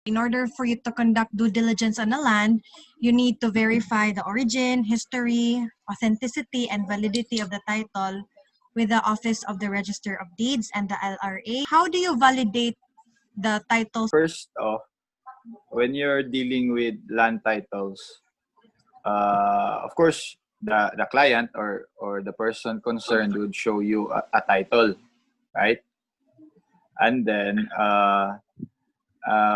In order for you to conduct due diligence on a land, you need to verify the origin, history, authenticity, and validity of the title with the Office of the Register of Deeds and the LRA. How do you validate the titles? First off, when you're dealing with land titles, of course, the client or the person concerned would show you a title, right? And then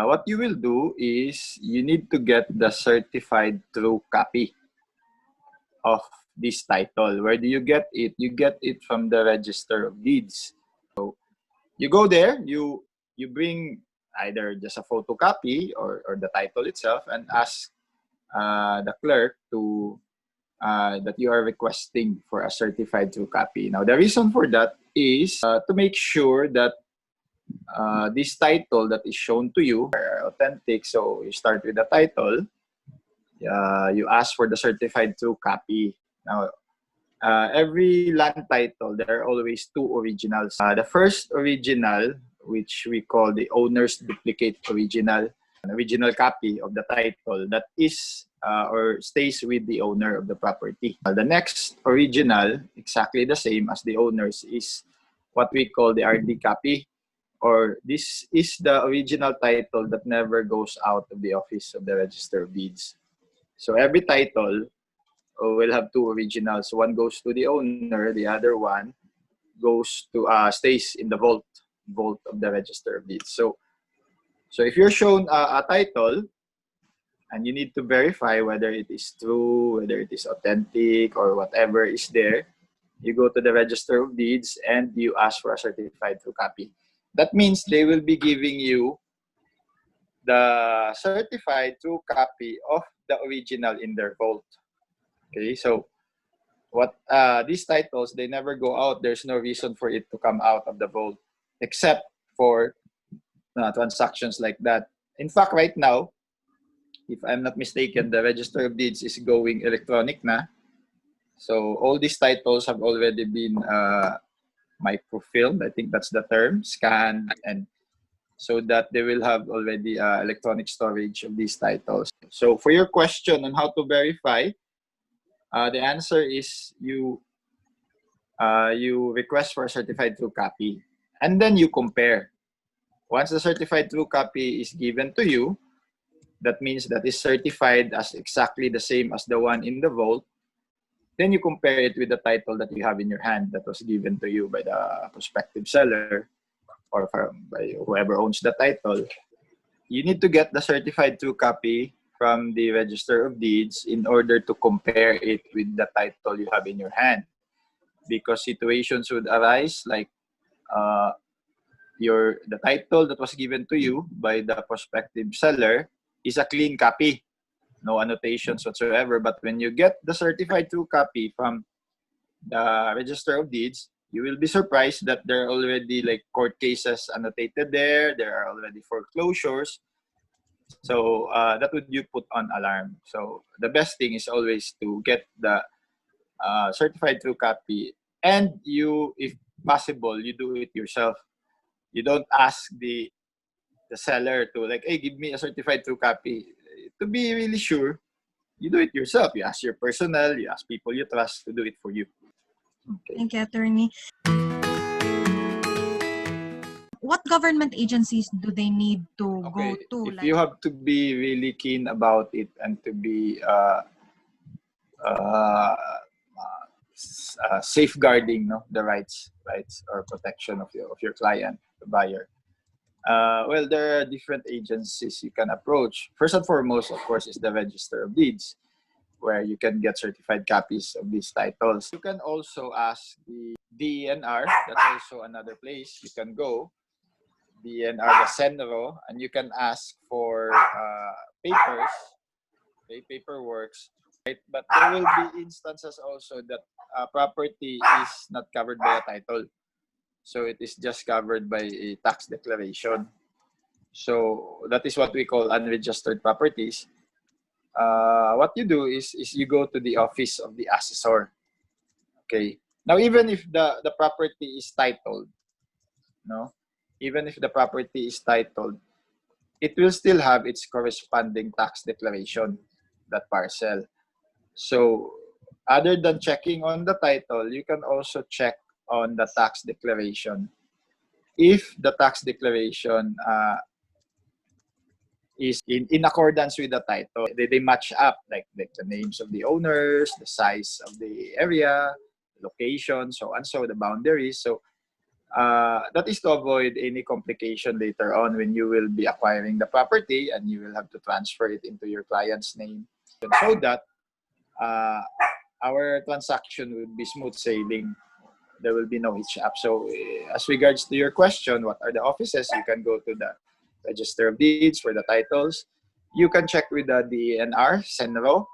what you will do is you need to get the certified true copy of this title. Where do you get it? You get it from the Register of Deeds. So you go there, you bring either just a photocopy or the title itself and ask the clerk to that you are requesting for a certified true copy. Now, the reason for that is to make sure that this title that is shown to you are authentic. So you start with the title, you ask for the certified true copy. Now, every land title, there are always two originals. The first original, which we call the owner's duplicate original, an original copy of the title that is or stays with the owner of the property. The next original, exactly the same as the owner's, is what we call the RD copy, or this is the original title that never goes out of the Office of the Register of Deeds. So every title will have two originals. One goes to the owner, the other one goes to stays in the vault of the Register of Deeds. So if you're shown a title and you need to verify whether it is true, whether it is authentic, or whatever is there, you go to the Register of Deeds and you ask for a certified true copy. That means they will be giving you the certified true copy of the original in their vault. Okay, so what these titles, they never go out. There's no reason for it to come out of the vault except for transactions like that. In fact, right now, if I'm not mistaken, the Register of Deeds is going electronic na. So all these titles have already been microfilmed, I think that's the term, scanned, and so that they will have already electronic storage of these titles. So for your question on how to verify, the answer is you request for a certified true copy, and then you compare. Once the certified true copy is given to you, that means that is certified as exactly the same as the one in the vault. Then you compare it with the title that you have in your hand that was given to you by the prospective seller or by whoever owns the title. You need to get the certified true copy from the Register of Deeds in order to compare it with the title you have in your hand. Because situations would arise like the title that was given to you by the prospective seller is a clean copy, no annotations whatsoever. But when you get the certified true copy from the Register of Deeds, you will be surprised that there are already like court cases annotated there. There are already foreclosures. So that would you put on alarm. So the best thing is always to get the certified true copy, and you, if possible, you do it yourself. You don't ask the seller to like, hey, give me a certified true copy. To be really sure, you do it yourself. You ask your personnel, you ask people you trust to do it for you. Okay. Thank you, attorney. What government agencies do they need to go to? If you have to be really keen about it and to be safeguarding the rights or protection of your client, the buyer. Well, there are different agencies you can approach. First and foremost, of course, is the Register of Deeds, where you can get certified copies of these titles. You can also ask the DENR. That's also another place you can go. DENR, the Senro, and you can ask for paperworks. Right? But there will be instances also that property is not covered by a title. So it is just covered by a tax declaration. So that is what we call unregistered properties. What you do is you go to the office of the assessor. Okay. Now, even if the property is titled, even if the property is titled, it will still have its corresponding tax declaration, that parcel. So other than checking on the title, you can also check on the tax declaration. If the tax declaration is in accordance with the title, they match up, like the names of the owners, the size of the area, location, so on, so the boundaries. So that is to avoid any complication later on when you will be acquiring the property and you will have to transfer it into your client's name, so that our transaction will be smooth sailing. There will be no hitch up. So as regards to your question, what are the offices? You can go to the Register of Deeds for the titles. You can check with the DENR, Senro.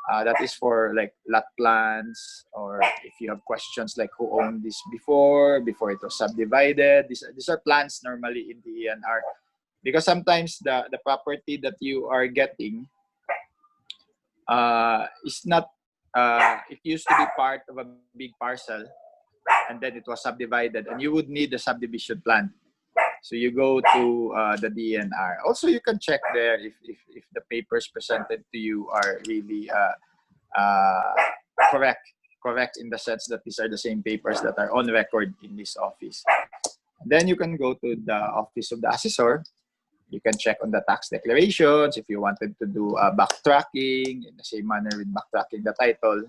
That is for like lot plans, or if you have questions like who owned this before it was subdivided. These are plans normally in the DENR. Because sometimes the property that you are getting is not, it used to be part of a big parcel, and then it was subdivided, and you would need the subdivision plan. So you go to the DNR. Also, you can check there if the papers presented to you are really correct in the sense that these are the same papers that are on record in this office. And then you can go to the office of the assessor. You can check on the tax declarations if you wanted to do backtracking in the same manner with backtracking the title,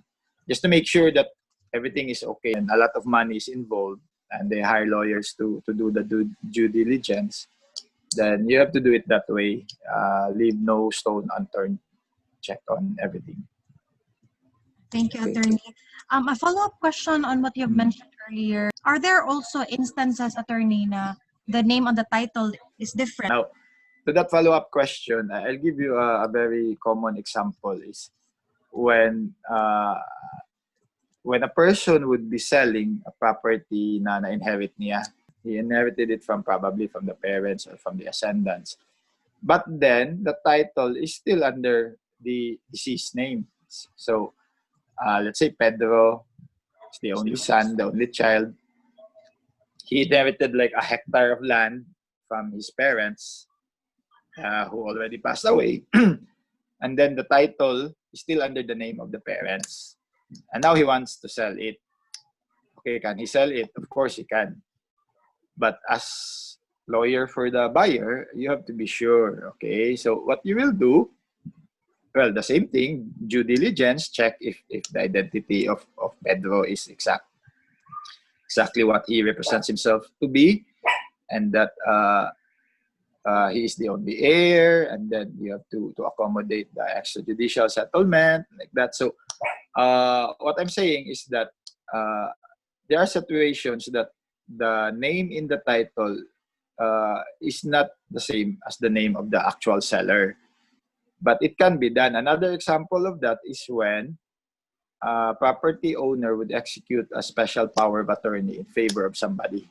just to make sure that everything is okay. And a lot of money is involved, and they hire lawyers to do the due diligence. Then you have to do it that way. Leave no stone unturned. Check on everything. Thank you, Attorney. A follow-up question on what you've mentioned earlier. Are there also instances, Attorney, na the name on the title is different? Now, to that follow-up question, I'll give you a very common example is when a person would be selling a property na inherit niya. He inherited it probably from the parents or from the ascendants. But then the title is still under the deceased name. So let's say Pedro is the only son, the only child. He inherited like a hectare of land from his parents who already passed away. And then the title is still under the name of the parents. And now he wants to sell it. Okay, can he sell it? Of course he can. But as lawyer for the buyer, you have to be sure. Okay, so what you will do, well, the same thing, due diligence, check if the identity of Pedro is exactly what he represents himself to be, and that he is the only heir, and then you have to accommodate the extrajudicial settlement, like that. So what I'm saying is that there are situations that the name in the title is not the same as the name of the actual seller. But it can be done. Another example of that is when a property owner would execute a special power of attorney in favor of somebody.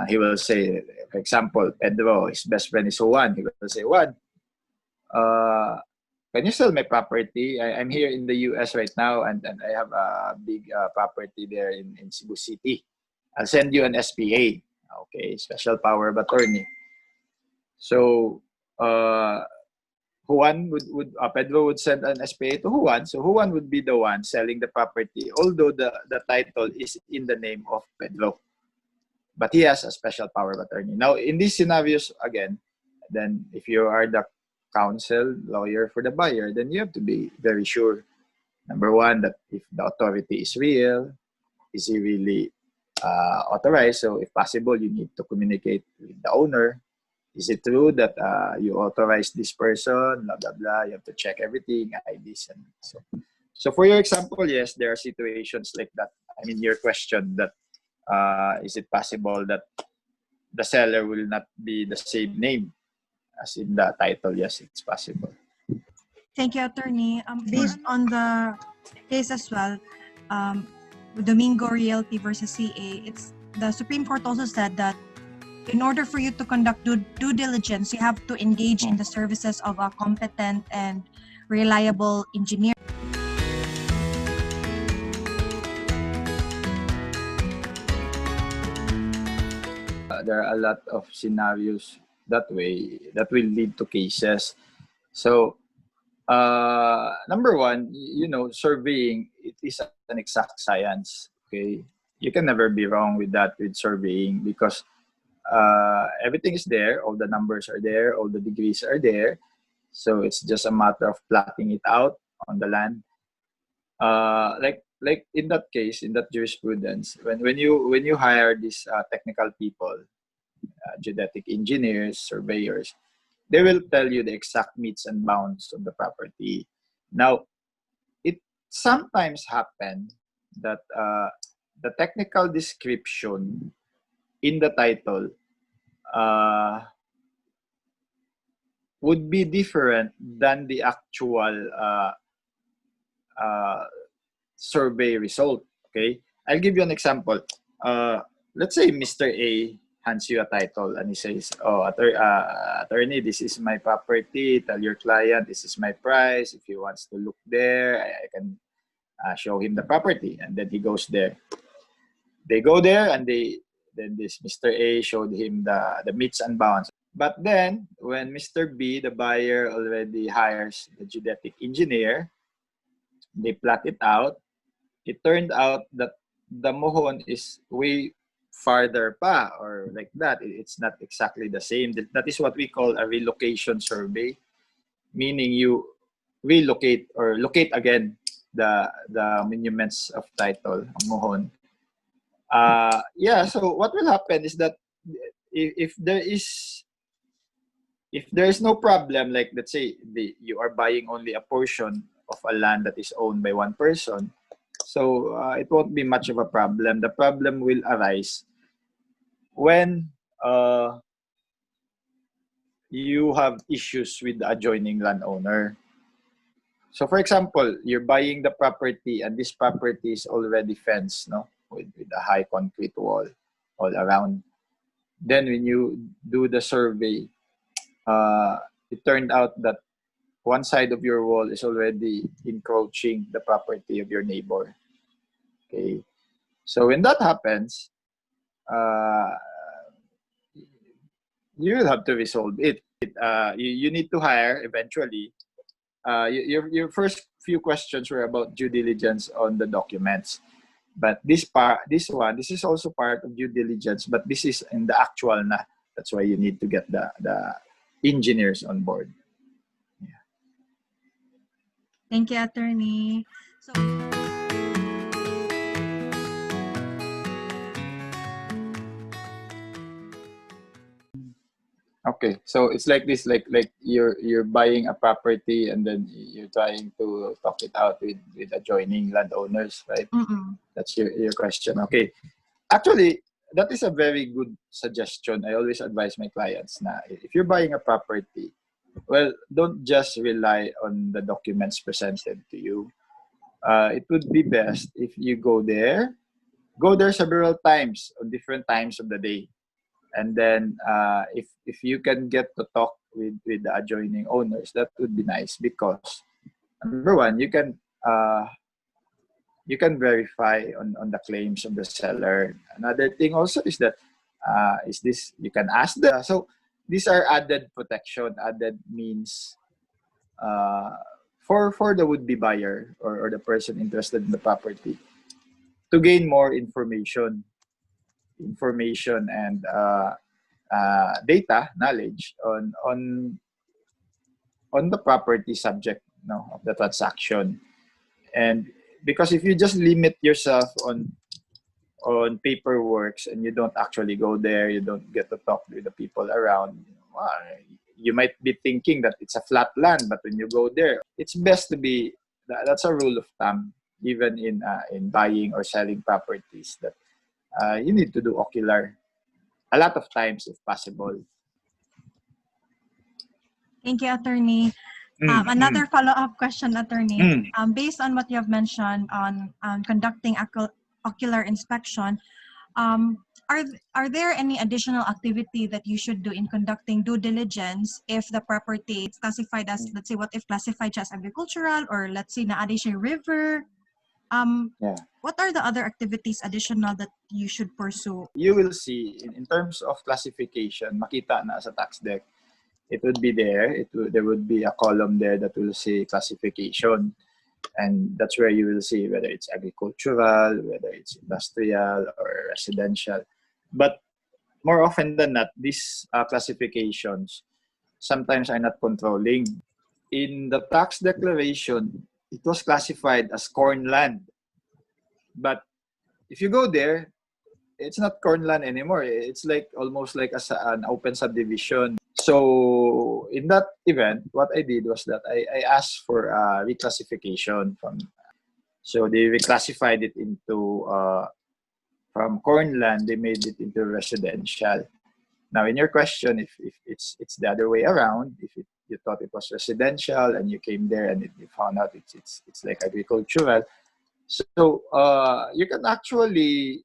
He will say, for example, Pedro, his best friend is Juan. He will say, Juan, can you sell my property? I'm here in the US right now, and I have a big property there in Cebu City. I'll send you an SPA. Okay, special power of attorney. So Pedro would send an SPA to Juan. So Juan would be the one selling the property, although the title is in the name of Pedro. But he has a special power of attorney. Now, in these scenarios, again, then if you are the counsel, lawyer for the buyer, then you have to be very sure. Number one, that if the authority is real, is he really authorized? So if possible, you need to communicate with the owner. Is it true that you authorized this person? Blah, blah, blah. You have to check everything, IDs. And so for your example, yes, there are situations like that. I mean, your question that is it possible that the seller will not be the same name as in the title? Yes, it's possible. Thank you, Attorney. Based on the case as well, Domingo Realty versus CA, the Supreme Court also said that in order for you to conduct due diligence, you have to engage in the services of a competent and reliable engineer. There are a lot of scenarios that way, that will lead to cases. So, number one, surveying, it is an exact science. Okay, you can never be wrong with that, with surveying, because everything is there, all the numbers are there, all the degrees are there. So it's just a matter of plotting it out on the land. Like in that case, in that jurisprudence, when you hire these technical people, geodetic engineers, surveyors, they will tell you the exact meets and bounds of the property. Now, it sometimes happen that the technical description in the title uh, would be different than the actual uh, survey result. Okay, I'll give you an example. Let's say Mr. A hands you a title and he says, "Oh, attorney, this is my property. Tell your client this is my price. If he wants to look there, I can show him the property." And then he goes there. They go there, and then this Mr. A showed him the meets and bounds. But then when Mr. B, the buyer, already hires the geodetic engineer, they plot it out. It turned out that the mohon is way farther pa, or like that. It's not exactly the same. That is what we call a relocation survey, meaning you relocate or locate again the monuments of title, mohon. Yeah, so what will happen is that if there is no problem, like let's say you are buying only a portion of a land that is owned by one person, so it won't be much of a problem. The problem will arise when you have issues with the adjoining landowner. So for example, you're buying the property and this property is already fenced, no, with a high concrete wall all around. Then when you do the survey, it turned out that one side of your wall is already encroaching the property of your neighbor. Okay, so when that happens, uh, you will have to resolve it. You need to hire eventually. Your first few questions were about due diligence on the documents, but this is also part of due diligence, but this is in the actual na. That's why you need to get the engineers on board. Yeah. Thank you, attorney. So, Okay, so it's like this, like you're buying a property and then you're trying to talk it out with adjoining landowners, right? That's your question. Okay, actually, that is a very good suggestion. I always advise my clients na if you're buying a property, well, don't just rely on the documents presented to you. It would be best if you go there several times on different times of the day. And then if you can get to talk with the adjoining owners, that would be nice, because number one, you can verify on the claims of the seller. Another thing also is that is this you can ask them. So these are added protection, added means for the would-be buyer, or the person interested in the property, to gain more information and data knowledge on the property subject, of the transaction. And because if you just limit yourself on paperwork and you don't actually go there, you don't get to talk with the people around, you might be thinking that it's a flat land, but when you go there, it's best to be, that's a rule of thumb, even in buying or selling properties, that you need to do ocular a lot of times if possible. thank you, attorney. Another follow-up question, attorney. Based on what you have mentioned on conducting ocular inspection, are there any additional activity that you should do in conducting due diligence if the property is classified as, let's say, what if classified as agricultural, or let's say na siya river? Yeah. what are the other activities additional that you should pursue? You will see in terms of classification, makita na sa tax deck, it would be there. There would be a column there that will say classification. And that's where you will see whether it's agricultural, whether it's industrial or residential. But more often than not, these classifications sometimes are not controlling. In the tax declaration, it was classified as corn land. But if you go there, it's not corn land anymore. It's like almost like an open subdivision. So in that event, what I did was that I asked for a reclassification from. So they reclassified it into from corn land. They made it into residential. Now, in your question, if it's the other way around, if you thought it was residential and you came there and you found out it's like agricultural, so you can actually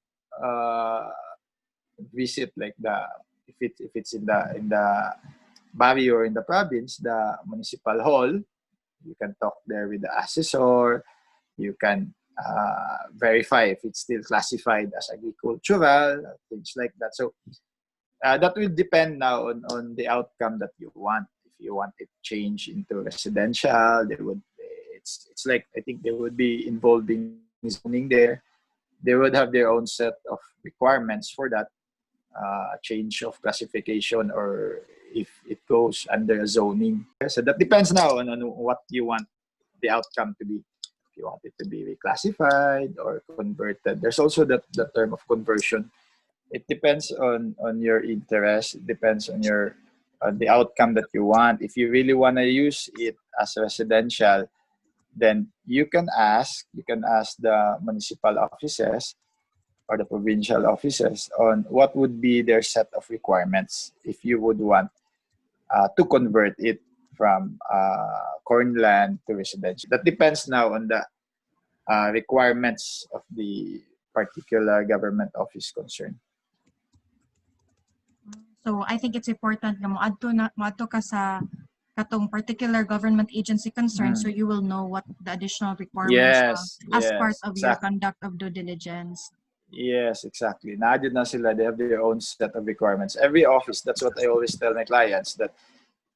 visit like if it's in the barrio or in the province, the municipal hall. You can talk there with the assessor. You can verify if it's still classified as agricultural, things like that. So that will depend now on the outcome that you want. If you want it changed into residential, they would. It's like I think they would be involving zoning there. They would have their own set of requirements for that change of classification, or if it goes under a zoning. So that depends now on what you want the outcome to be. If you want it to be reclassified or converted. There's also the term of conversion. It depends on your interest. It depends on your the outcome that you want. If you really want to use it as residential, then you can ask the municipal offices or the provincial offices on what would be their set of requirements if you would want to convert it from corn land to residential. That depends now on the requirements of the particular government office concerned. So I think it's important na moadto ka sa katong particular government agency concerned, so you will know what the additional requirements are as part of your exactly. conduct of due diligence. Yes, exactly. Na-added na sila. They have their own set of requirements. Every office, that's what I always tell my clients, that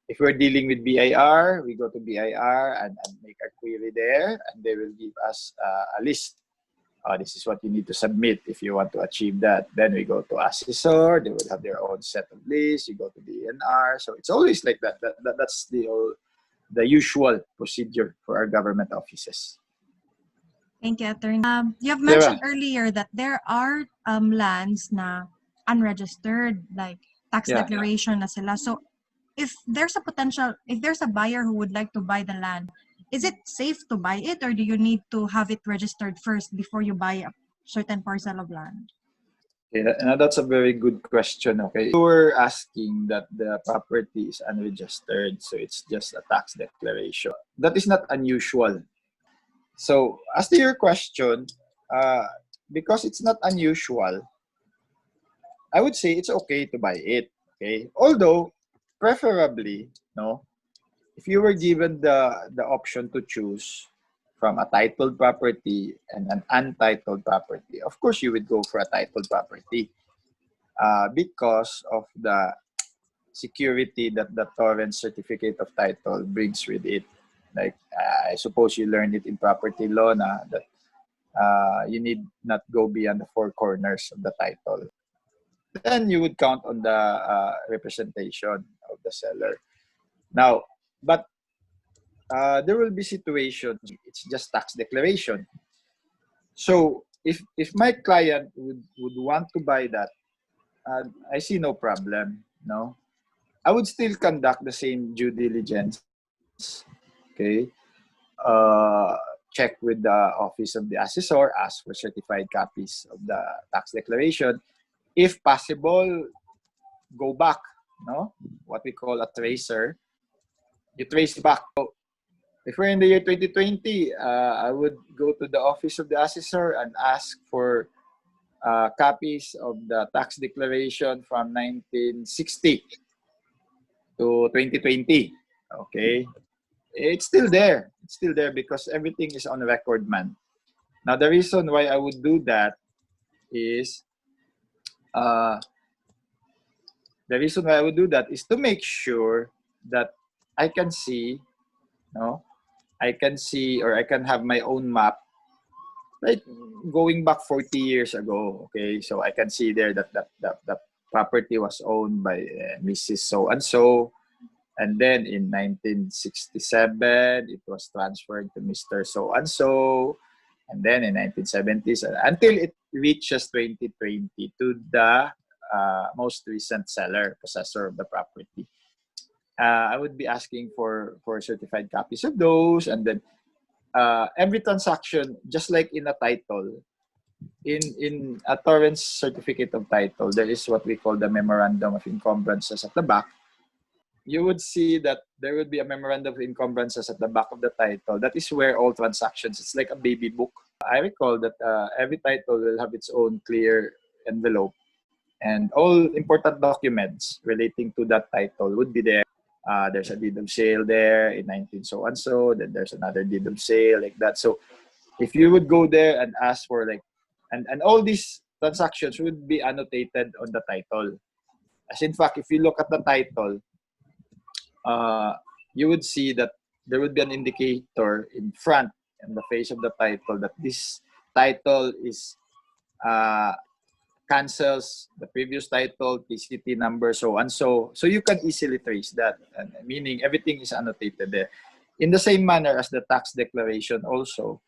if we're dealing with BIR, we go to BIR and make our query there, and they will give us a list. This is what you need to submit if you want to achieve that. Then we go to assessor. They will have their own set of lists. You go to the ENR. So it's always like that. That's the usual procedure for our government offices. Thank you, Attorney. You have mentioned earlier that there are lands na unregistered, like tax declaration na sila. So if there's a buyer who would like to buy the land, is it safe to buy it, or do you need to have it registered first before you buy a certain parcel of land? Okay, now that's a very good question. Okay, you were asking that the property is unregistered, so it's just a tax declaration. That is not unusual. So, as to your question, because it's not unusual, I would say it's okay to buy it. Okay, although preferably, no, if you were given the option to choose from a titled property and an untitled property, of course you would go for a titled property because of the security that the torrent certificate of title brings with it. Like I suppose you learned it in property law na that you need not go beyond the four corners of the title. Then you would count on the representation of the seller. Now, but there will be situations, it's just tax declaration. So if my client would want to buy that, I see no problem. No, I would still conduct the same due diligence. Okay, check with the office of the assessor, ask for certified copies of the tax declaration. If possible, go back. No, what we call a tracer. You trace back. So if we're in the year 2020, I would go to the office of the assessor and ask for copies of the tax declaration from 1960 to 2020. Okay, it's still there. It's still there because everything is on record, man. Now, the reason why I would do that is uh, to make sure that I can see, no, I can see, or I can have my own map, like going back 40 years ago. Okay, so I can see there that the property was owned by Mrs. So and so, and then in 1967 it was transferred to Mr. So and then in 1970s until it reaches 2020 to the most recent seller, possessor of the property. I would be asking for certified copies of those, and then every transaction, just like in a title, in a Torrens certificate of title, there is what we call the memorandum of encumbrances at the back. You would see that there would be a memorandum of encumbrances at the back of the title. That is where all transactions, it's like a baby book. I recall that every title will have its own clear envelope, and all important documents relating to that title would be there. There's a deed of sale there in 19 so and so, then there's another deed of sale like that. So if you would go there and ask for like, and all these transactions would be annotated on the title. As in fact, if you look at the title, you would see that there would be an indicator in front and the face of the title that this title is cancels the previous title, TCT number, so and so. So you can easily trace that, and meaning everything is annotated there. In the same manner as the tax declaration also,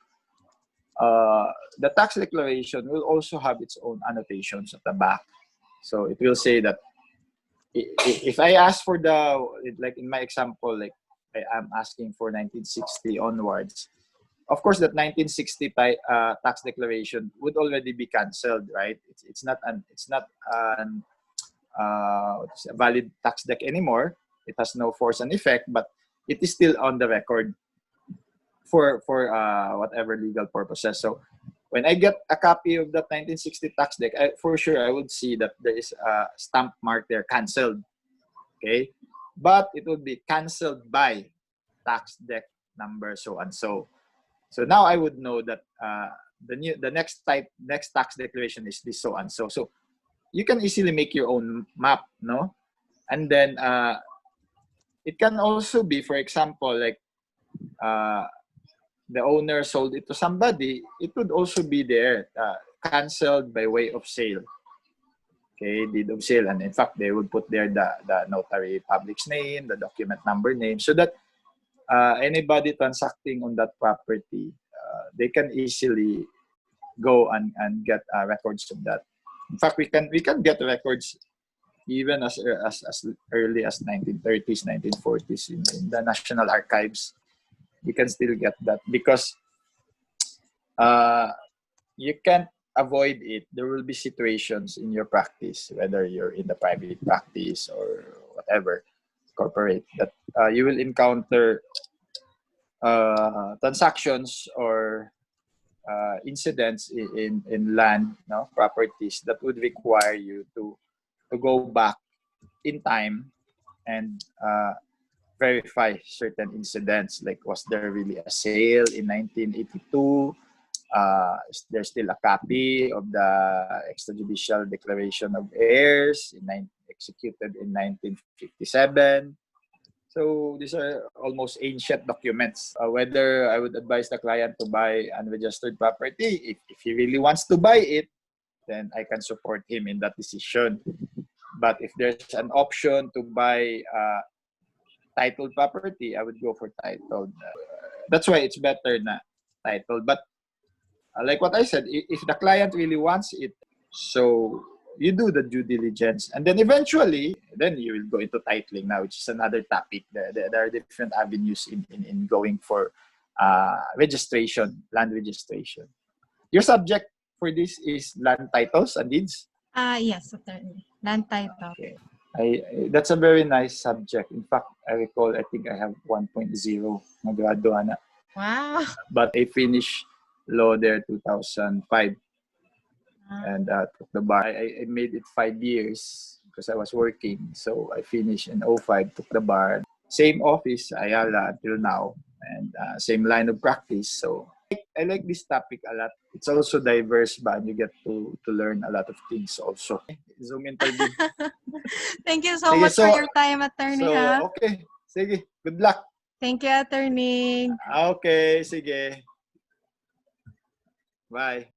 the tax declaration will also have its own annotations at the back. So it will say that if I ask for the, like in my example, like I'm asking for 1960 onwards, of course that 1960 tax declaration would already be cancelled, right? It's not a valid tax deck anymore. It has no force and effect, but it is still on the record for whatever legal purposes. So when I get a copy of that 1960 tax deck, for sure I would see that there is a stamp mark there, cancelled. Okay, but it would be cancelled by tax deck number so and so. So now I would know that the next tax declaration is this so and so. So you can easily make your own map, no? And then it can also be, for example, like the owner sold it to somebody. It would also be there, cancelled by way of sale. Okay, deed of sale, and in fact they would put there the notary public's name, the document number name, so that anybody transacting on that property, they can easily go and get records of that. In fact, we can get records even as early as 1930s, 1940s in the National Archives. You can still get that because you can't avoid it. There will be situations in your practice, whether you're in the private practice or whatever, corporate, that you will encounter transactions or incidents in land, no, properties that would require you to go back in time and verify certain incidents, like was there really a sale in 1982? Is there still a copy of the extrajudicial declaration of heirs executed in 1957? So these are almost ancient documents. Whether I would advise the client to buy unregistered property, if he really wants to buy it, then I can support him in that decision. But if there's an option to buy titled property, I would go for titled. That's why it's better na titled. But like what I said, if the client really wants it, so you do the due diligence, and then eventually, then you will go into titling now, which is another topic. There are different avenues in going for registration, land registration. Your subject for this is land titles and deeds? Yes, attorney. Land title. Okay. That's a very nice subject. In fact, I recall, I think I have 1.0 na graduate na. Wow. But I finished law there 2005 and took the bar. I made it 5 years because I was working. So I finished in 05, took the bar. Same office, Ayala, until now, and same line of practice. So I like this topic a lot. It's also diverse, but you get to learn a lot of things also. Zoom interview. Thank you so Sige, much for your time, attorney, ha? okay. Sige, good luck. Thank you, attorney. Okay, sige. Bye.